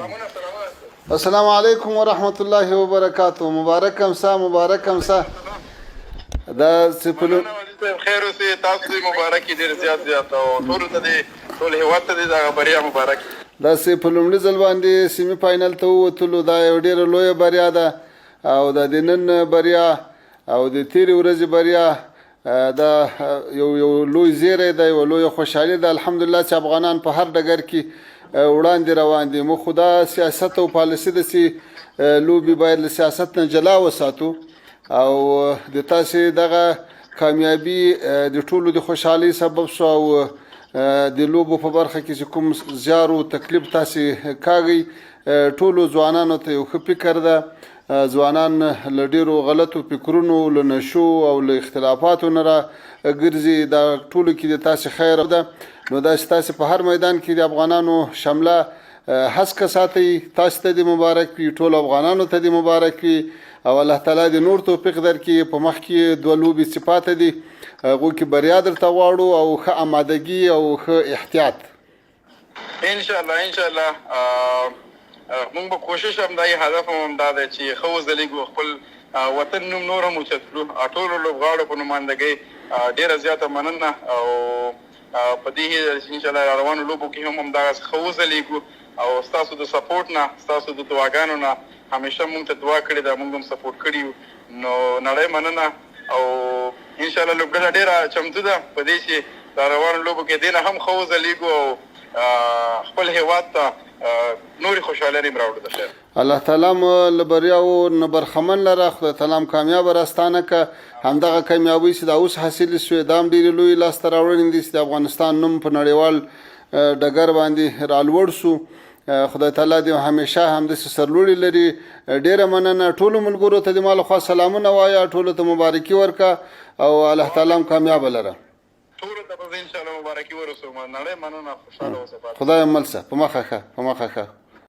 السلام علیکم ورحمت الله وبرکاتہ. مبارک امسا مبارک امسا. دا سپلو خیر اوسې تاسو دې مبارک دې زیات او ټول ته دې ټول هیواد ته دې دا بریا مبارک. دا په لومړي ځل باندې سیمي فاینل ته ووتلو. دا یو ډېره لویه بریا ده او د نن بریا او د تیرې ورځې بریا دا یو لوی زیری دی، یو لویه خوشحالي ده. الحمدلله چې افغانان په هر ډګر کې وړاندې روان دي. موږ خو دا سیاست او پالیسي داسې لوبې باید له سیاست نه جلا وساتو او د تاسې دغه کامیابي د ټولو د خوشحالۍ سبب شو او د لوبو په برخه کې چې کوم زیار او تکلیف تاسې کاږئ ټولو ځوانانو ته یو ښه فکر ده. ځوانان له ډېرو غلطو فکرونو، له نشو او له اختلافاتو نه راګرځي. دا ټولو کې د تاسې خیر ده. نو دا چې تاسې په هر میدان کې د افغانانو شمله هسکه ساتئ، تاسې ته دې مبارک وي، ټولو افغانانو ته دې مبارک وي او الله تعالی دې نور توفیق درکړي. په مخ کې دوه لوبې چې پاتې دي هغو کې بریا درته غواړو او ښه آمادګي او ښه احتیاط. انشاءالله مونږ به کوشش هم دا هدف هم دا دی چې ښه وځلیږو، خپل وطن نوم نور هم اوچت کړو. ټولو لوبغاړو په نمایندګۍ ډېره زیاته مننه او په دې انشاءالله روانو لوبو کې هم همدغسې ښه وځلیږو او ستاسو د سپورټ نه، ستاسو د دعاګانو نه همیشه مونږ ته دعا کړې ده، مونږ هم سپورټ کړي یو. نو نړۍ مننه او انشاءالله لوبډله ډېره چمتو ده په دې چې دا روانو لوبو کې دې نه هم ښه وځلیږو او خپل هیواد ته نورې خوشحالۍ هم راوړو. د خیر الله تعالی مو له بریاو نه برخمن لره. خدای تعالی م کامیابه راستانه که. همدغه کامیابۍ چې دا اوس حاصلې شوې دا هم ډېرې لویې لاسته راوړنې دي چې د افغانستان نوم په نړیوال ډګر باندې رالوړ شو. خدای تعالی دې همیشه همداسې سرلوړي لري. ډېره مننه. ټولو ملګرو ته دې ما لخوا سلامونه وایه، ټولو ته مبارکي ورکړه او الله تعالی م کامیابه لره. ټولو ته به زه انشاءالله مبارکي ورسوم. نړۍ مننه. خوشحاله اوسه. خدای مل شه. په مخه ښه، په مخه ښه.